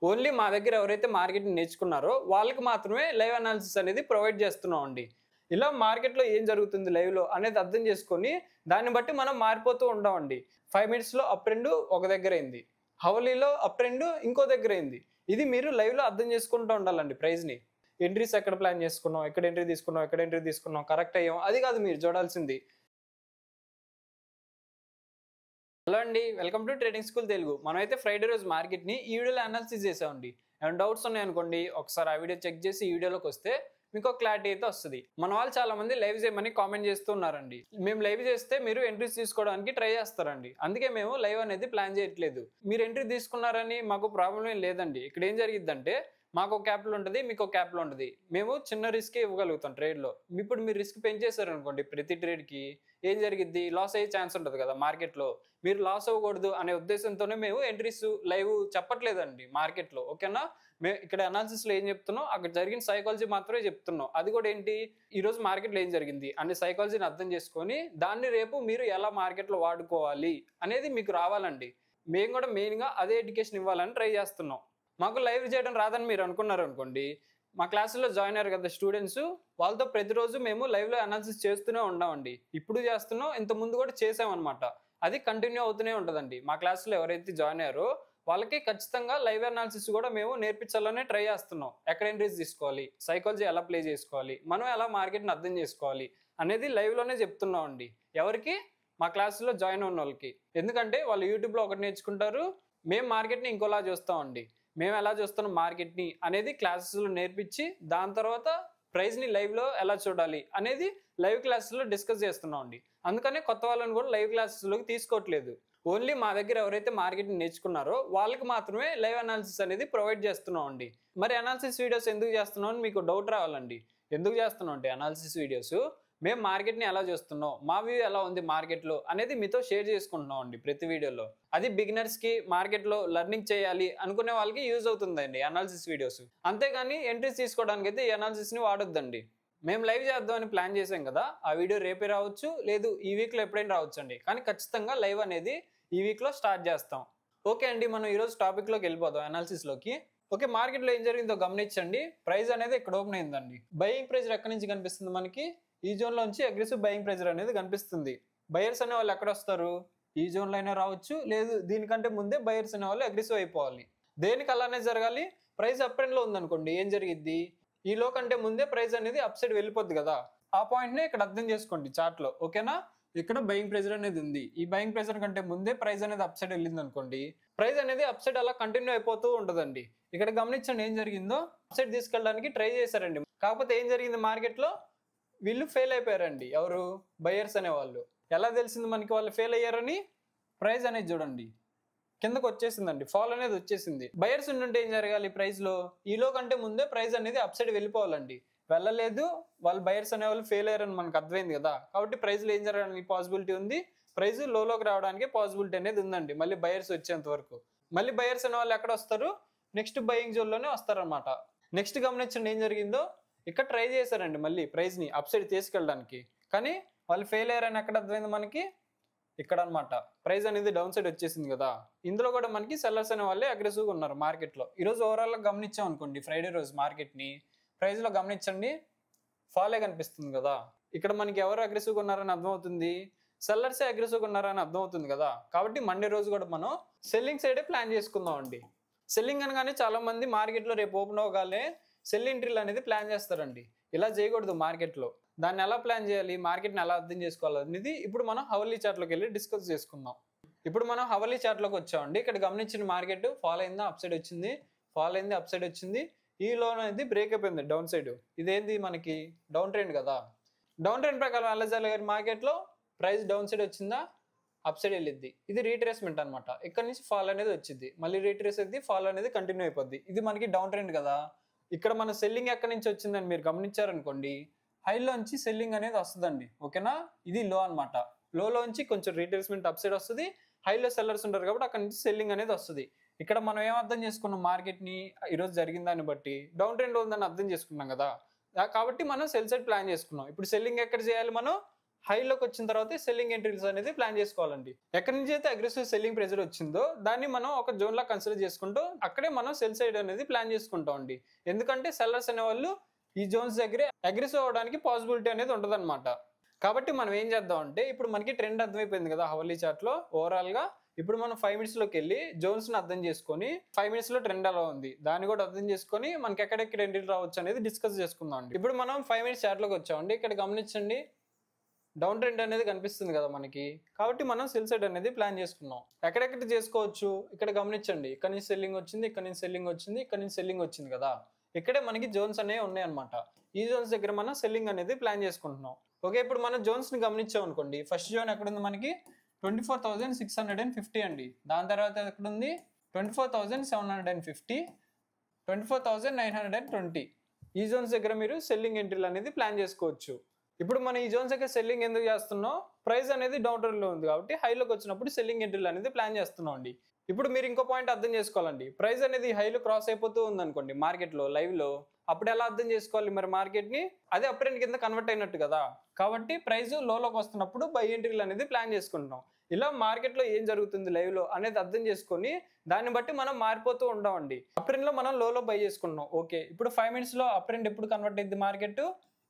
Only మా దగ్గర ఎవరైతే మార్కెటింగ్ నేర్చుకున్నారో వాళ్ళకి మాత్రమే లైవ్ అనాలిసిస్ అనేది ప్రొవైడ్ చేస్తున్నామండి. ఇలా మార్కెట్‌లో ఏం జరుగుతుంది లైవ్‌లో అనేది అర్థం చేసుకొని దాన్ని బట్టి మనం మారిపోతూ ఉంటామండి. 5 మినిట్స్‌లో అప్ ట్రెండ్ ఒక దగ్గరైంది. హవర్లీలో అప్ ట్రెండ్ ఇంకో దగ్గరైంది. ఇది మీరు లైవ్‌లో అర్థం చేసుకుంటూ ఉండాలండి ప్రైస్‌ని. ఎంట్రీస్ ఎక్కడ ప్లాన్ చేసుకున్నాం, ఎక్కడ ఎంట్రీ తీసుకున్నాం, ఎక్కడ ఎంట్రీ తీసుకున్నాం, కరెక్ట్ అయ్యాం అది కాదు మీరు చూడాల్సింది. హలో అండి. Welcome to trading school Telugu. మనమైతే ఫ్రైడే రోజు మార్కెట్‌ని ఈ వీడియోలో అనాలిసిస్ చేసామండి. ఏమైనా డౌట్స్ ఉన్నాయనుకోండి ఒకసారి ఆ వీడియో చెక్ చేసి ఈ వీడియోలోకొస్తే మీకు క్లారిటీ అయితే వస్తది. మన వాళ్ళు చాలా మంది లైవ్ చేయమని కామెంట్ చేస్తూ ఉన్నారండి. మేము లైవ్ చేస్తే మీరు ఎంట్రీస్ తీసుకోవడానికి ట్రై చేస్తారండి. అందుకే మేము లైవ్ అనేది ప్లాన్ చేయట్లేదు. మీరు ఎంట్రీ తీసుకున్నారని మాకు ప్రాబ్లం ఏం లేదండి. ఇక్కడ ఏం జరిగిద్దంటే మాకు ఒక క్యాపిటల్ ఉంటది. మీకు ఒక క్యాపిటల్ ఉంటది. మేము చిన్న రిస్కే ఇవ్వగలుగుతాం ట్రేడ్‌లో. ఇప్పుడు మీరు రిస్క్ పెంచేసారనుకోండి ప్రతి ట్రేడ్‌కి ఏం జరిగిద్ది? లాస్ అయ్యే ఛాన్స్ ఉంటది కదా మార్కెట్‌లో. మీరు లాస్ అవ్వకూడదు అనే ఉద్దేశంతోనే మేము ఎంట్రీస్ లైవ్ చెప్పట్లేదండి మార్కెట్‌లో. ఓకేనా? ఇక్కడ అనాలిసిస్‌లో ఏం చెప్తున్నాం అక్కడ జరిగిన సైకాలజీ మాత్రమే చెప్తున్నాం. అది కూడా ఏంటి? ఈరోజు మార్కెట్‌లో ఏం జరిగింది అనే సైకాలజీని అర్థం చేసుకొని దాన్ని రేపు మీరు ఎలా మార్కెట్‌లో వాడుకోవాలి అనేది మీకు రావాలండి. మేము కూడా మెయిన్‌గా అదే ఎడ్యుకేషన్ ఇవ్వాలని ట్రై చేస్తున్నాం. మాకు లైవ్ చేయడం రాదని మీరు అనుకున్నారనుకోండి, మా క్లాసుల్లో జాయిన్ అయ్యారు కదా స్టూడెంట్స్, వాళ్ళతో ప్రతిరోజు మేము లైవ్‌లో అనాలిసిస్ చేస్తూనే ఉన్నామండి. ఇప్పుడు చేస్తున్నాం, ఇంతకుముందు కూడా చేసామనమాట. అది కంటిన్యూ అవుతూనే ఉంటదండి. మా క్లాస్‌లో ఎవరైతే జాయిన్ అయ్యారో వాళ్ళకి ఖచ్చితంగా లైవ్ అనాలిసిస్ కూడా మేము నేర్పించాలనే ట్రై చేస్తున్నాం. ఎక్కడ ఎంట్రీస్ తీసుకోవాలి, సైకాలజీ ఎలా ప్లే చేసుకోవాలి, మనం ఎలా మార్కెట్‌ని అర్థం చేసుకోవాలి అనేది లైవ్‌లోనే చెప్తున్నామండి. ఎవరికి? మా క్లాసులో జాయిన్ ఉన్నోళ్ళకి. ఎందుకంటే వాళ్ళు యూట్యూబ్‌లో ఒకటి నేర్చుకుంటారు, మేము మార్కెట్‌ని ఇంకోలా చూస్తామండి. మేము ఎలా చూస్తున్నాం మార్కెట్‌ని అనేది క్లాసెస్‌లో నేర్పించి దాని తర్వాత ప్రైస్‌ని లైవ్‌లో ఎలా చూడాలి అనేది లైవ్ క్లాసెస్‌లో డిస్కస్ చేస్తున్నామండి. అందుకనే కొత్త వాళ్ళని కూడా లైవ్ క్లాసెస్‌లోకి తీసుకోవట్లేదు. ఓన్లీ మా దగ్గర ఎవరైతే మార్కెటింగ్ నేర్చుకున్నారో వాళ్ళకి మాత్రమే లైవ్ అనాలిసిస్ అనేది ప్రొవైడ్ చేస్తున్నామండి. మరి అనాలిసిస్ వీడియోస్ ఎందుకు చేస్తున్నాం అని మీకు డౌట్ రావాలండి. ఎందుకు చేస్తున్నాం అంటే అనాలిసిస్ వీడియోస్ మేము మార్కెట్‌ని ఎలా చూస్తున్నాం, మా వ్యూ ఎలా ఉంది మార్కెట్‌లో అనేది మీతో షేర్ చేసుకుంటున్నాం అండి ప్రతి వీడియోలో. అది బిగినర్స్‌కి మార్కెట్‌లో లెర్నింగ్ చేయాలి అనుకునే వాళ్ళకి యూజ్ అవుతుందండి అనాలిసిస్ వీడియోస్. అంతేగాని ఎంట్రీస్ తీసుకోవడానికైతే ఈ అనాలిసిస్‌ని వాడొద్దండి. మేము లైవ్ చేద్దామని ప్లాన్ చేసాం కదా! ఆ వీడియో రేపే రావచ్చు, లేదు ఈ వీక్‌లో ఎప్పుడైనా రావచ్చండి. కానీ ఖచ్చితంగా లైవ్ అనేది ఈ వీక్‌లో స్టార్ట్ చేస్తాం. ఓకే అండి. మనం ఈరోజు టాపిక్‌లోకి వెళ్ళిపోదాం అనాలిసిస్‌లోకి. ఓకే. మార్కెట్‌లో ఏం జరిగిందో గమనించండి. ప్రైస్ అనేది ఇక్కడ ఓపెన్ అయిందండి. బయింగ్ ప్రెషర్ ఎక్కడి నుంచి కనిపిస్తుంది మనకి? ఈ జోన్‌లోంచి అగ్రెసివ్ బయింగ్ ప్రెషర్ అనేది కనిపిస్తుంది. బయర్స్ అనేవాళ్ళు ఎక్కడొస్తారు? ఈ జోన్‌లో అయినా రావచ్చు. లేదు దీనికంటే ముందే బయర్స్ అనేవాళ్ళు అగ్రెసివ్ అయిపోవాలి. దేనికి అలానే జరగాలి? ప్రైస్ అప్ ట్రెండ్‌లో ఉందనుకోండి ఏం జరిగిద్ది? ఈ లో కంటే ముందే ప్రైస్ అనేది అప్ సైడ్ వెళ్ళిపోద్ది కదా! ఆ పాయింట్‌నే ఇక్కడ అర్థం చేసుకోండి చార్ట్‌లో. ఓకేనా? ఇక్కడ బయింగ్ ప్రెషర్ అనేది ఉంది. ఈ బయింగ్ ప్రెషర్ కంటే ముందే ప్రైస్ అనేది అప్ సైడ్ వెళ్ళిందనుకోండి, ప్రైస్ అనేది అప్ సైడ్ అలా కంటిన్యూ అయిపోతూ ఉంటదండి. ఇక్కడ గమనించండి ఏం జరిగిందో? అప్ సైడ్ తీసుకెళ్ళడానికి ట్రై చేశారండి. కాకపోతే ఏం జరిగింది మార్కెట్‌లో? వీళ్ళు ఫెయిల్ అయిపోయారండి. ఎవరు? బయర్స్ అనేవాళ్ళు. ఎలా తెలిసింది మనకి వాళ్ళు ఫెయిల్ అయ్యారని? ప్రైస్ అనేది చూడండి. కిందకొచ్చేసిందండి. ఫాల్ అనేది వచ్చేసింది. బయర్స్ ఉండుంటే ఏం జరగాలి ప్రైస్‌లో? ఈలో కంటే ముందే ప్రైస్ అనేది అప్ సైడ్ వెళ్ళిపోవాలండి. వెళ్ళలేదు. వాళ్ళు బయర్స్ అనేవాళ్ళు ఫెయిల్ అయ్యారని మనకు అర్థమైంది కదా! కాబట్టి ప్రైస్‌లో ఏం జరగడానికి పాసిబిలిటీ ఉంది? ప్రైస్ లోకి రావడానికి పాసిబిలిటీ అనేది ఉందండి. మళ్ళీ బయర్స్ వచ్చేంత వరకు. మళ్ళీ బయర్స్ అనేవాళ్ళు ఎక్కడొస్తారు? నెక్స్ట్ బయింగ్ జోన్‌లోనే వస్తారనమాట. నెక్స్ట్ గమనించండి ఏం జరిగిందో? ఇక్కడ ట్రై చేశారండి మళ్ళీ ప్రైస్‌ని అప్ సైడ్ తీసుకెళ్ళడానికి. కానీ వాళ్ళు ఫెయిల్ అయ్యారని ఎక్కడ అర్థమైంది మనకి? ఇక్కడనమాట. ప్రైస్ అనేది డౌన్ సైడ్ వచ్చేసింది గదా! ఇందులో గూడా మనకి సెల్లర్స్ అనే వాళ్ళే అగ్రెసివ్‌గా ఉన్నారు మార్కెట్‌లో. ఈరోజు ఓవరాల్‌గా గమనించాం అనుకోండి ఫ్రైడే రోజు మార్కెట్‌ని, ప్రైస్‌లో గమనించండి ఫాలే కనిపిస్తుంది గదా! ఇక్కడ మనకి ఎవరు అగ్రెసివ్‌గా ఉన్నారని అర్థమవుతుంది. సెల్లర్సే అగ్రెసివ్‌గా ఉన్నారని అర్థమవుతుంది గదా! కాబట్టి మండే రోజు గూడా మనం సెల్లింగ్ సైడే ప్లాన్ చేసుకుందామండి. సెల్లింగ్ అనగానే చాలా మంది మార్కెట్‌లో రేపు ఓపెన్ అవ్వగానే సెల్ ఎంట్రీలు అనేది ప్లాన్ చేస్తారండి. ఇలా చేయకూడదు మార్కెట్‌లో. దాన్ని ఎలా ప్లాన్ చేయాలి? మార్కెట్‌ని ఎలా అర్థం చేసుకోవాలనేది ఇప్పుడు మనం హవర్లీ చార్ట్‌లోకెళ్ళి డిస్కస్ చేసుకుందాం. ఇప్పుడు మనం హవర్లీ చార్ట్‌లోకి వచ్చామండి. ఇక్కడ గమనించిన మార్కెట్ ఫాల్ అయిందా? అప్ సైడ్ వచ్చింది. ఫాల్ అయింది. అప్ సైడ్ వచ్చింది. ఈ లో అనేది బ్రేక్ అయిపోయింది డౌన్ సైడ్. ఇదేంది మనకి డౌన్ ట్రెండ్ కదా! డౌన్ ట్రెండ్ ప్రకారం ఎలా జరగాలి మార్కెట్‌లో? ప్రైస్ డౌన్ సైడ్ వచ్చిందా? అప్ సైడ్ వెళ్ళిద్ది. ఇది రీట్రేస్‌మెంట్ అన్నమాట. ఇక్కడ నుంచి ఫాల్ అనేది వచ్చిద్ది. మళ్ళీ రీట్రేస్ అయిద్ది. ఫాల్ అనేది కంటిన్యూ అయిపోద్ది. ఇది మనకి డౌన్ ట్రెండ్ కదా! ఇక్కడ మన సెల్లింగ్ ఎక్కడి నుంచి వచ్చిందని మీరు గమనించారనుకోండి, హైలోంచి సెల్లింగ్ అనేది వస్తదండి. ఓకేనా? ఇది లో అన్నమాట. లోలోంచి కొంచెం రీట్రేస్‌మెంట్ అప్ సైడ్ వస్తది. హైలో సెల్లర్స్ ఉంటారు కాబట్టి అక్కడి నుంచి సెల్లింగ్ అనేది వస్తది. ఇక్కడ మనం ఏం అర్థం చేసుకున్నాం మార్కెట్‌ని ఈరోజు జరిగిన దాన్ని బట్టి డౌన్ ట్రెండ్ ఉందని అర్థం చేసుకున్నాం కదా! కాబట్టి మనం సెల్ సైడ్ ప్లాన్ చేసుకున్నాం. ఇప్పుడు సెల్లింగ్ ఎక్కడ చేయాలి మనం? హైలోకి వచ్చిన తర్వాత సెల్లింగ్ ఎంట్రీస్ అనేది ప్లాన్ చేసుకోవాలండి. ఎక్కడి నుంచి అయితే అగ్రెసివ్ సెల్లింగ్ ప్రెజర్ వచ్చిందో దాన్ని మనం ఒక జోన్ లా కన్సిడర్ చేసుకుంటూ అక్కడే మనం సెల్ సైడ్ అనేది ప్లాన్ చేసుకుంటాం అండి. ఎందుకంటే సెల్లర్స్ అనే వాళ్ళు ఈ జోన్స్ దగ్గరే అగ్రెసివ్ అవడానికి పాసిబిలిటీ అనేది ఉంటదన్నమాట. కాబట్టి మనం ఏం చేద్దాం అంటే ఇప్పుడు మనకి ట్రెండ్ అర్థమైపోయింది కదా హవర్లీ చార్ట్ లో ఓవరాల్ గా. ఇప్పుడు మనం 5 minutes లోకి వెళ్ళి జోన్స్ ని అర్థం చేసుకొని 5 minutes లో ట్రెండ్ ఎలా ఉంది దాన్ని కూడా అర్థం చేసుకొని మనకి ఎక్కడెక్కడ ఎంట్రీ రావచ్చు అనేది డిస్కస్ చేసుకుందాం అండి. ఇప్పుడు మనం 5 minutes చార్ట్ లోకి వచ్చామండి. ఇక్కడ గమనించండి, డౌన్ ట్రెండ్ అనేది కనిపిస్తుంది కదా మనకి. కాబట్టి మనం సెల్ సైడ్ అనేది ప్లాన్ చేసుకున్నాం. ఎక్కడెక్కడ చేసుకోవచ్చు ఇక్కడ గమనించండి. ఇక్కడ నుంచి సెల్లింగ్ వచ్చింది, ఇక్కడ నుంచి సెల్లింగ్ వచ్చింది, ఇక్కడ నుంచి సెల్లింగ్ వచ్చింది కదా. ఇక్కడే మనకి జోన్స్ అనేవి ఉన్నాయి అనమాట. ఈ జోన్స్ దగ్గర మనం సెల్లింగ్ అనేది ప్లాన్ చేసుకుంటున్నాం. ఓకే, ఇప్పుడు మనం జోన్స్ ని గమనించాం అనుకోండి. ఫస్ట్ జోన్ ఎక్కడ ఉంది మనకి 24,650 అండి. దాని తర్వాత ఎక్కడ ఉంది 24,750, 24,920. ఈ జోన్స్ దగ్గర మీరు సెల్లింగ్ ఎంట్రీలు అనేది ప్లాన్ చేసుకోవచ్చు. ఇప్పుడు మనం ఈ జోన్స్ దగ్గర సెల్లింగ్ ఎందుకు చేస్తున్నాం, ప్రైస్ అనేది డౌన్ ట్రెండ్ లో ఉంది కాబట్టి హైలోకి వచ్చినప్పుడు సెల్లింగ్ ఎంట్రీలు అనేది ప్లాన్ చేస్తున్నాం అండి. ఇప్పుడు మీరు ఇంకో పాయింట్ అర్థం చేసుకోవాలండి. ప్రైస్ అనేది హైలో క్రాస్ అయిపోతూ ఉంది అనుకోండి మార్కెట్ లో లైవ్ లో, అప్పుడు ఎలా అర్థం చేసుకోవాలి మరి మార్కెట్ ని, అదే అప్ ట్రెండ్ కింద కన్వర్ట్ అయినట్టు కదా. కాబట్టి ప్రైస్ లోకి వస్తున్నప్పుడు బై ఎంట్రీలు అనేది ప్లాన్ చేసుకుంటున్నాం. ఇలా మార్కెట్ లో ఏం జరుగుతుంది లైవ్ లో అనేది అర్థం చేసుకొని దాన్ని బట్టి మనం మారిపోతూ ఉంటామండి. అప్ ట్రెండ్ లో మనం లో బై చేసుకుంటున్నాం. ఓకే, ఇప్పుడు 5 minutes లో అప్ ట్రెండ్ ఎప్పుడు కన్వర్ట్ అయింది మార్కెట్,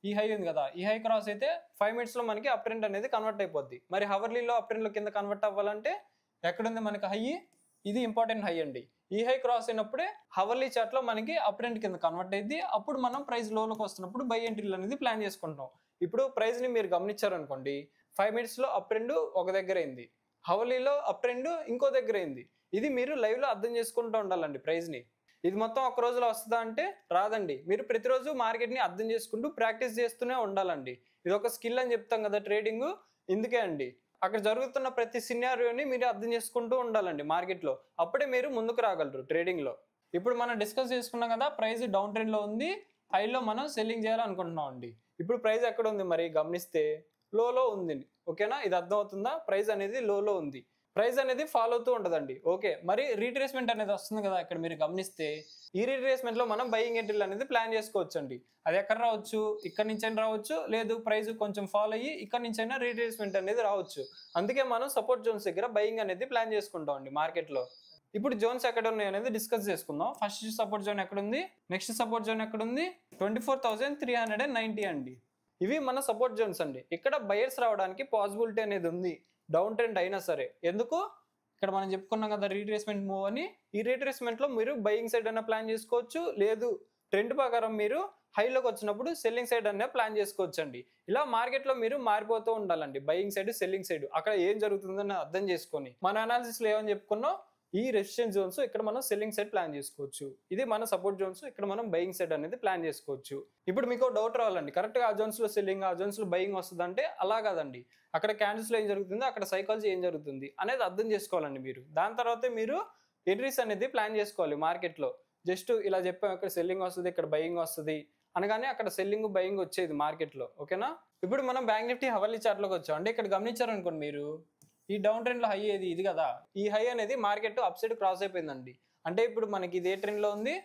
ఈ హై ఉంది కదా, ఈ హై క్రాస్ అయితే 5 minutes లో మనకి అప్ ట్రెండ్ అనేది కన్వర్ట్ అయిపోద్ది. మరి హవర్లీలో అప్ ట్రెండ్ లో కింద కన్వర్ట్ అవ్వాలంటే ఎక్కడుంది మనకి హై, ఇది ఇంపార్టెంట్ హై అండి. ఈ హై క్రాస్ అయినప్పుడే హవర్లీ చార్ట్ లో మనకి అప్ ట్రెండ్ కింద కన్వర్ట్ అయింది. అప్పుడు మనం ప్రైస్ లోకి వస్తున్నప్పుడు బై ఎంట్రీలు అనేది ప్లాన్ చేసుకుంటాం. ఇప్పుడు ప్రైస్ ని మీరు గమనించారనుకోండి, 5 minutes లో అప్ ట్రెండ్ ఒక దగ్గర అయింది, హవర్లీలో అప్ ట్రెండ్ ఇంకో దగ్గర అయింది. ఇది మీరు లైవ్ లో అర్థం చేసుకుంటూ ఉండాలండి ప్రైస్ ని. ఇది మొత్తం ఒక రోజులో వస్తుందా అంటే రాదండి. మీరు ప్రతిరోజు మార్కెట్ ని అర్థం చేసుకుంటూ ప్రాక్టీస్ చేస్తూనే ఉండాలండి. ఇది ఒక స్కిల్ అని చెప్తాం కదా ట్రేడింగ్, ఇందుకే అండి. అక్కడ జరుగుతున్న ప్రతి సినారియోని మీరు అర్థం చేసుకుంటూ ఉండాలండి మార్కెట్ లో. అప్పుడే మీరు ముందుకు రాగలరు ట్రేడింగ్ లో. ఇప్పుడు మనం డిస్కస్ చేసుకున్నాం కదా, ప్రైస్ డౌన్ ట్రెండ్ లో ఉంది, హైలో మనం సెల్లింగ్ చేయాలనుకుంటున్నాం అండి. ఇప్పుడు ప్రైస్ ఎక్కడ ఉంది మరి గమనిస్తే లోలో ఉంది. ఓకేనా, ఇది అర్థం అవుతుందా? ప్రైస్ అనేది లోలో ఉంది, ప్రైస్ అనేది ఫాలో అవుతూ ఉంటదండి. ఓకే, మరి రీట్రేస్మెంట్ అనేది వస్తుంది కదా ఇక్కడ మీరు గమనిస్తే, ఈ రీట్రేస్మెంట్ లో మనం బయింగ్ ఎంట్రీలు అనేది ప్లాన్ చేసుకోవచ్చు అండి. అది ఎక్కడ రావచ్చు, ఇక్కడ నుంచి అయినా రావచ్చు, లేదు ప్రైస్ కొంచెం ఫాలో అయ్యి ఇక్కడ నుంచి అయినా రీట్రేస్మెంట్ అనేది రావచ్చు. అందుకే మనం సపోర్ట్ జోన్స్ దగ్గర బయింగ్ అనేది ప్లాన్ చేసుకుంటాం అండి మార్కెట్ లో. ఇప్పుడు జోన్స్ ఎక్కడ ఉన్నాయి అనేది డిస్కస్ చేసుకుందాం. ఫస్ట్ సపోర్ట్ జోన్ ఎక్కడ ఉంది, నెక్స్ట్ సపోర్ట్ జోన్ ఎక్కడ ఉంది, 24,390 అండి. ఇవి మన సపోర్ట్ జోన్స్ అండి. ఇక్కడ బయర్స్ రావడానికి పాసిబిలిటీ అనేది ఉంది డౌన్ ట్రెండ్ అయినా సరే. ఎందుకు, ఇక్కడ మనం చెప్పుకున్నాం కదా రీట్రేస్మెంట్ మూవ్ అని. ఈ రీట్రేస్మెంట్ లో మీరు బయింగ్ సైడ్ అయినా ప్లాన్ చేసుకోవచ్చు, లేదు ట్రెండ్ ప్రకారం మీరు హైలోకి వచ్చినప్పుడు సెల్లింగ్ సైడ్ అనే ప్లాన్ చేసుకోవచ్చు అండి. ఇలా మార్కెట్ లో మీరు మారిపోతూ ఉండాలండి, బయింగ్ సైడ్ సెల్లింగ్ సైడ్. అక్కడ ఏం జరుగుతుందని అర్థం చేసుకొని మన అనాలిసిస్ లో ఏమని చెప్పుకున్నాం, ఈ రెసిస్టెన్స్ జోన్స్ ఇక్కడ మనం సెల్లింగ్ సైడ్ ప్లాన్ చేసుకోవచ్చు, ఇది మన సపోర్ట్ జోన్స్ ఇక్కడ మనం బయింగ్ సైడ్ అనేది ప్లాన్ చేసుకోవచ్చు. ఇప్పుడు మీకు డౌట్ రావాలండి, కరెక్ట్ గా ఆ జోన్స్ లో సెల్లింగ్ ఆ జోన్స్ లో బయింగ్ వస్తుంది అంటే అలా కాదండి. అక్కడ క్యాండిల్స్ లో ఏం జరుగుతుంది, అక్కడ సైకాలజీ ఏం జరుగుతుంది అనేది అర్థం చేసుకోవాలండి మీరు. దాని తర్వాత మీరు ఎంట్రీస్ అనేది ప్లాన్ చేసుకోవాలి మార్కెట్ లో. జస్ట్ ఇలా చెప్పాం, ఇక్కడ సెల్లింగ్ వస్తుంది ఇక్కడ బయింగ్ వస్తుంది అనగానే అక్కడ సెల్లింగ్ బయింగ్ వచ్చేది మార్కెట్ లో. ఓకేనా, ఇప్పుడు మనం బ్యాంక్ నిఫ్టీ హవర్లీ చార్ట్ లోకి వచ్చాం అంటే ఇక్కడ గమనించారనుకోండి మీరు, ఈ డౌన్ ట్రెండ్ లో హై ఏది ఇది కదా, ఈ హై అనేది మార్కెట్ అప్ సైడ్ క్రాస్ అయిపోయిందండి. అంటే ఇప్పుడు మనకి ఇది ఏ ట్రెండ్ లో ఉంది,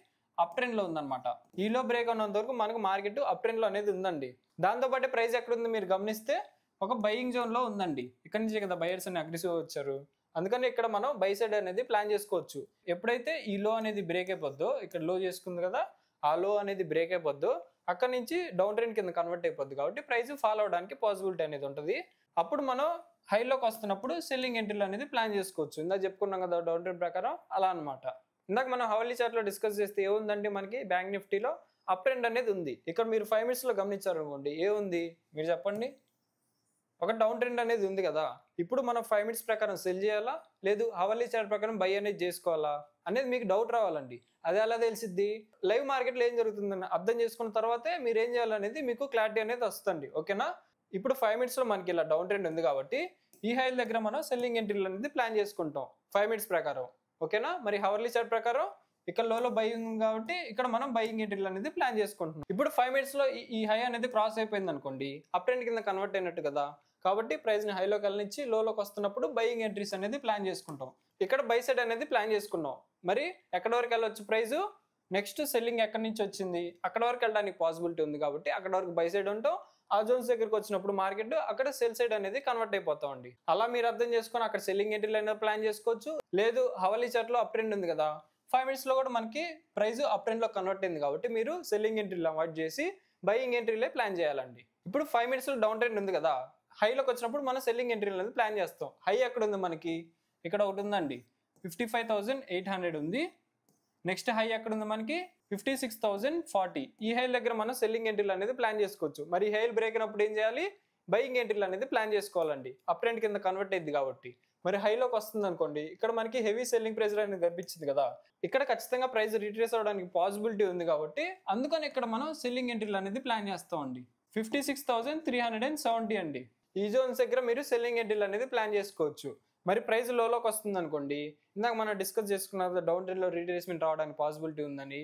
అప్ ట్రెండ్ లో ఉందన్నమాట. ఈలో బ్రేక్ ఉన్నంత వరకు మనకు మార్కెట్ అప్ ట్రెండ్ లో అనేది ఉందండి. దాంతో పాటు ప్రైస్ ఎక్కడ ఉంది మీరు గమనిస్తే ఒక బయింగ్ జోన్ లో ఉందండి. ఇక్కడ నుంచి కదా బయర్స్ అని అగ్రెసివ్ వచ్చారు, అందుకని ఇక్కడ మనం బై సైడ్ అనేది ప్లాన్ చేసుకోవచ్చు. ఎప్పుడైతే ఈ లో అనేది బ్రేక్ అయిపోద్దో, ఇక్కడ లో చేసుకుంది కదా, ఆ లో అనేది బ్రేక్ అయిపోద్దో అక్కడ నుంచి డౌన్ ట్రెండ్ కింద కన్వర్ట్ అయిపోద్ది. కాబట్టి ప్రైస్ ఫాలో అవడానికి పాసిబిలిటీ అనేది ఉంటుంది. అప్పుడు మనం హైలోకి వస్తున్నప్పుడు సెల్లింగ్ ఎంట్రీలు అనేది ప్లాన్ చేసుకోవచ్చు. ఇందాక చెప్పుకున్నాం కదా డౌన్ ట్రెండ్ ప్రకారం, అలా అనమాట. ఇందాక మనం హవర్లీ చార్ట్ లో డిస్కస్ చేస్తే ఏముందండి, మనకి బ్యాంక్ నిఫ్టీలో అప్ ట్రెండ్ అనేది ఉంది. ఇక్కడ మీరు 5 minutes లో గమనించారు అనుకోండి, ఏముంది మీరు చెప్పండి, ఒక డౌన్ ట్రెండ్ అనేది ఉంది కదా. ఇప్పుడు మనం 5 minutes ప్రకారం సెల్ చేయాలా, లేదు హవర్లీ చార్ట్ ప్రకారం బై అనేది చేసుకోవాలా అనేది మీకు డౌట్ రావాలండి. అది ఎలా తెలిసిద్ది, లైవ్ మార్కెట్ లో ఏం జరుగుతుందని అర్థం చేసుకున్న తర్వాతే మీరు ఏం చేయాలనేది మీకు క్లారిటీ అనేది వస్తుంది. ఓకేనా, ఇప్పుడు 5 minutes లో మనకి ఇలా డౌన్ ట్రెండ్ ఉంది కాబట్టి ఈ హైల్ దగ్గర మనం సెల్లింగ్ ఎంట్రీలు అనేది ప్లాన్ చేసుకుంటాం 5 minutes ప్రకారం. ఓకేనా, మరి హవర్లీ చార్ట్ ప్రకారం ఇక్కడ లోలో బయింగ్ కాబట్టి ఇక్కడ మనం బయింగ్ ఎంట్రీలు అనేది ప్లాన్ చేసుకుంటున్నాం. ఇప్పుడు 5 minutes లో ఈ హై అనేది క్రాస్ అయిపోయింది అనుకోండి, అప్ ట్రెండ్ కింద కన్వర్ట్ అయినట్టు కదా. కాబట్టి ప్రైస్ ని హైలోకి వెళ్ళనిచ్చి లోలోకి వస్తున్నప్పుడు బయింగ్ ఎంట్రీస్ అనేది ప్లాన్ చేసుకుంటాం. ఇక్కడ బై సైడ్ అనేది ప్లాన్ చేసుకున్నాం. మరి ఎక్కడి వరకు వెళ్ళొచ్చు, ప్రైస్ నెక్స్ట్ సెల్లింగ్ ఎక్కడి నుంచి వచ్చింది, అక్కడ వరకు వెళ్ళడానికి పాసిబిలిటీ ఉంది కాబట్టి అక్కడ వరకు బై సైడ్ ఉంటాం. ఆ జోన్స్ దగ్గరికి వచ్చినప్పుడు మార్కెట్ అక్కడ సెల్ సైడ్ అనేది కన్వర్ట్ అయిపోతామండి. అలా మీరు అర్థం చేసుకొని అక్కడ సెల్లింగ్ ఎంట్రీలు అనేది ప్లాన్ చేసుకోవచ్చు. లేదు హవాలీ చార్ట్ లో అప్ ట్రెండ్ ఉంది కదా, 5 minutes లో కూడా మనకి ప్రైస్ అప్ ట్రెండ్ లో కన్వర్ట్ అయింది కాబట్టి మీరు సెల్లింగ్ ఎంట్రీలు అవాయిడ్ చేసి బయింగ్ ఎంట్రీలే ప్లాన్ చేయాలండి. ఇప్పుడు 5 minutes లో డౌన్ ట్రెండ్ ఉంది కదా, హైలోకి వచ్చినప్పుడు మనం సెల్లింగ్ ఎంట్రీలు అనేది ప్లాన్ చేస్తాం. హై ఎక్కడ ఉంది మనకి, ఇక్కడ ఒకటి ఉందండి 55,800 ఉంది. నెక్స్ట్ హై ఎక్కడ ఉంది మనకి 56,040. ఈ హై దగ్గర మనం సెల్లింగ్ ఎంట్రీలు అనేది ప్లాన్ చేసుకోవచ్చు. మరి హై బ్రేక్ అయినప్పుడు ఏం చేయాలి, బయింగ్ ఎంట్రీలు అనేది ప్లాన్ చేసుకోవాలండి. అప్ ట్రెండ్ కింద కన్వర్ట్ అయింది కాబట్టి. మరి హైలోకి వస్తుంది అనుకోండి, ఇక్కడ మనకి హెవీ సెల్లింగ్ ప్రెజర్ అనేది కనిపించింది కదా, ఇక్కడ ఖచ్చితంగా ప్రైస్ రిట్రేస్ అవడానికి పాసిబిలిటీ ఉంది కాబట్టి అందుకని ఇక్కడ మనం సెల్లింగ్ ఎంట్రీలు అనేది ప్లాన్ చేస్తామండి. 56,370 అండి. ఈ జోన్స్ దగ్గర మీరు సెల్లింగ్ ఎంట్రీలు అనేది ప్లాన్ చేసుకోవచ్చు. మరి ప్రైస్ లోలోకి వస్తుంది అనుకోండి, ఇందాక మనం డిస్కస్ చేసుకున్న డౌన్ ట్రెండ్ లో రీట్రేస్మెంట్ రావడానికి పాసిబిలిటీ ఉందని,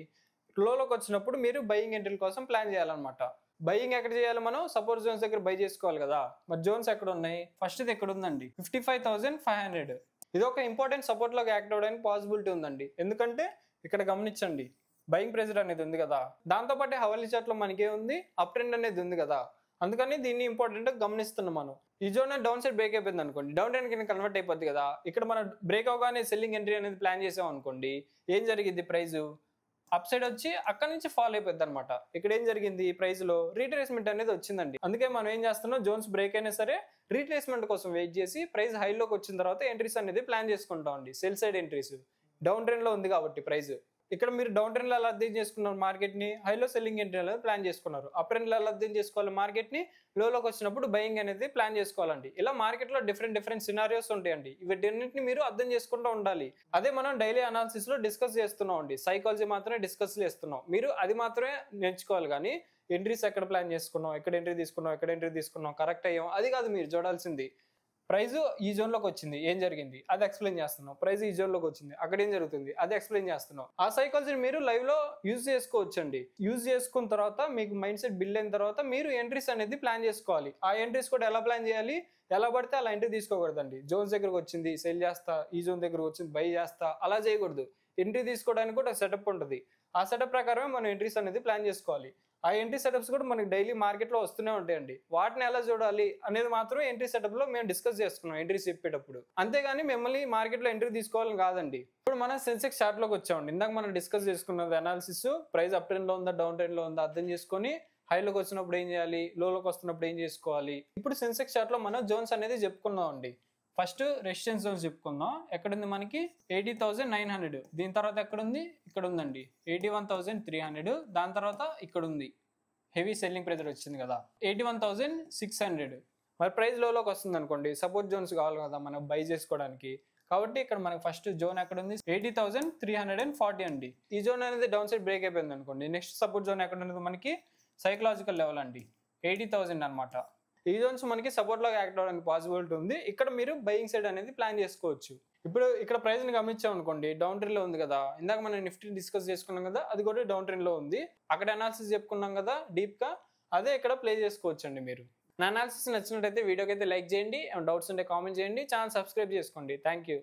లోలోకి వచ్చినప్పుడు మీరు బయింగ్ ఎంట్రీల కోసం ప్లాన్ చేయాలన్నమాట. బయింగ్ ఎక్కడ చేయాలి, మనం సపోర్ట్ జోన్స్ దగ్గర బై చేసుకోవాలి కదా. మరి జోన్స్ ఎక్కడ ఉన్నాయి, ఫస్ట్ ఇది ఎక్కడ ఉందండి 55,500. ఇది ఒక ఇంపార్టెంట్ సపోర్ట్ లోకి యాక్ట్ అవ్వడానికి పాసిబిలిటీ ఉందండి. ఎందుకంటే ఇక్కడ గమనించండి, బయింగ్ ప్రెజర్ అనేది ఉంది కదా, దాంతోపాటు హవాలీ చార్ట్ లో మనకే ఉంది అప్ ట్రెండ్ అనేది ఉంది కదా, అందుకని దీన్ని ఇంపార్టెంట్ గమనిస్తున్నాం మనం. ఈ జోన్ డౌన్ సైడ్ బ్రేక్ అయిపోయింది అనుకోండి, డౌన్ ట్రెండ్ కింద కన్వర్ట్ అయిపోద్ది కదా, ఇక్కడ మనం బ్రేక్ అవగానే సెల్లింగ్ ఎంట్రీ అనేది ప్లాన్ చేసాం అనుకోండి, ఏం జరిగింది, ప్రైస్ అప్ సైడ్ వచ్చి అక్కడ నుంచి ఫాల్ అయిపోద్ది అనమాట. ఇక్కడ ఏం జరిగింది, ప్రైస్ లో రీట్రేస్మెంట్ అనేది వచ్చిందండి. అందుకే మనం ఏం చేస్తున్నాం, జోన్స్ బ్రేక్ అయినా సరే రీట్రేస్మెంట్ కోసం వెయిట్ చేసి ప్రైస్ హైలోకి వచ్చిన తర్వాత ఎంట్రీస్ అనేది ప్లాన్ చేసుకుంటాం అండి. Cell side entries down trend లో ఉంది కాబట్టి ప్రైస్. ఇక్కడ మీరు డౌన్ ట్రెండ్ లో ఎలా అర్థం చేసుకున్నారు మార్కెట్ ని, హైలో సెల్లింగ్ ఎంట్రీ అనేది ప్లాన్ చేసుకున్నారు. అప్ ట్రెండ్ లో ఎలా అర్థం చేసుకోవాలి మార్కెట్ ని, లోకి వచ్చినప్పుడు బయింగ్ అనేది ప్లాన్ చేసుకోవాలండి. ఇలా మార్కెట్ లో డిఫరెంట్ సినారియోస్ ఉంటాయండి. వీటన్నిటిని మీరు అర్థం చేసుకుంటూ ఉండాలి. అదే మనం డైలీ అనాలిసిస్ లో డిస్కస్ చేస్తున్నాం అండి. సైకాలజీ మాత్రమే డిస్కస్ చేస్తున్నాం, మీరు అది మాత్రమే నేర్చుకోవాలి. కానీ ఎంట్రీస్ ఎక్కడ ప్లాన్ చేసుకున్నాం, ఎక్కడ ఎంట్రీ తీసుకున్నాం, కరెక్ట్ అయ్యాం, అది కాదు మీరు చూడాల్సింది. ప్రైస్ ఈ జోన్ లోకి వచ్చింది, ఏం జరిగింది అది ఎక్స్ప్లెయిన్ చేస్తున్నాం. ప్రైస్ ఈ జోన్ లోకి వచ్చింది, అక్కడ ఏం జరుగుతుంది అది ఎక్స్ప్లెయిన్ చేస్తున్నాం. ఆ సైకాలజీని మీరు లైవ్ లో యూజ్ చేసుకోవచ్చండి. యూజ్ చేసుకున్న తర్వాత మీకు మైండ్ సెట్ బిల్డ్ అయిన తర్వాత మీరు ఎంట్రీస్ అనేది ప్లాన్ చేసుకోవాలి. ఆ ఎంట్రీస్ కూడా ఎలా ప్లాన్ చేయాలి, ఎలా పడితే అలా ఎంట్రీ తీసుకోకూడదండి. జోన్స్ దగ్గరకు వచ్చింది సెల్ చేస్తా, ఈ జోన్ దగ్గరకు వచ్చింది బై చేస్తా, అలా చేయకూడదు. ఎంట్రీ తీసుకోవడానికి కూడా సెటప్ ఉంటుంది. ఆ సెటప్ ప్రకారమే మనం ఎంట్రీస్ అనేది ప్లాన్ చేసుకోవాలి. ఆ ఎంట్రీ సెటప్స్ కూడా మనకి డైలీ మార్కెట్ లో వస్తూనే ఉంటాయండి. వాటిని ఎలా చూడాలి అనేది మాత్రం ఎంట్రీ సెటప్ లో మేము డిస్కస్ చేసుకున్నాం ఎంట్రీస్ చెప్పేటప్పుడు. అంతేగాని మిమ్మల్ని మార్కెట్ లో ఎంట్రీ తీసుకోవాలని కాదండి. ఇప్పుడు మనం సెన్సెక్స్ చార్ట్ లోకి వచ్చామండి. ఇందాక మనం డిస్కస్ చేసుకున్నది అనాలిసిస్, ప్రైస్ అప్ ట్రెండ్ లో ఉందా డౌన్ ట్రెండ్ లో ఉందా అర్థం చేసుకొని హైలోకి వచ్చినప్పుడు ఏం చేయాలి, లోకి వస్తున్నప్పుడు ఏం చేసుకోవాలి. ఇప్పుడు సెన్సెక్స్ చార్ట్ లో మనం జోన్స్ అనేది చెప్పుకున్నాం అండి. ఫస్ట్ రెసిస్టెన్స్ జోన్స్ చెప్పుకుందాం. ఎక్కడుంది మనకి 80,900. దీని తర్వాత ఎక్కడుంది, ఇక్కడ ఉందండి 81,300. దాని తర్వాత ఇక్కడ ఉంది హెవీ సెల్లింగ్ ప్రెజర్ వచ్చింది కదా 81,600. మరి ప్రైస్ లోకి వస్తుంది అనుకోండి, సపోర్ట్ జోన్స్ కావాలి కదా మనం బై చేసుకోవడానికి. కాబట్టి ఇక్కడ మనకి ఫస్ట్ జోన్ ఎక్కడ ఉంది 80,340 అండి. ఈ జోన్ అనేది డౌన్ సైడ్ బ్రేక్ అయిపోయింది అనుకోండి, నెక్స్ట్ సపోర్ట్ జోన్ ఎక్కడ ఉన్నది మనకి సైకలాజికల్ లెవెల్ అండి 80,000 అనమాట. ఈ జోన్స్ మనకి సపోర్ట్ లాగా యాక్ట్ అవడానికి పాసిబిలిటీ ఉంది. ఇక్కడ మీరు బయింగ్ సైడ్ అనేది ప్లాన్ చేసుకోవచ్చు. ఇప్పుడు ఇక్కడ ప్రైస్ ని గమనించాం అనుకోండి, డౌన్ ట్రెండ్ లో ఉంది కదా, ఇందాక మనం నిఫ్టీ డిస్కస్ చేసుకున్నాం కదా, అది కూడా డౌన్ ట్రెండ్ లో ఉంది. అక్కడ అనాలిసిస్ చెప్పుకున్నాం కదా డీప్ గా, అదే ఇక్కడ ప్లే చేసుకోవచ్చు అండి. మీరు నా అనాలిసిస్ నచ్చినట్టయితే వీడియోకి అయితే లైక్ చేయండి, డౌట్స్ ఉంటే కామెంట్ చేయండి, ఛానల్ సబ్స్క్రైబ్ చేసుకోండి. Thank you.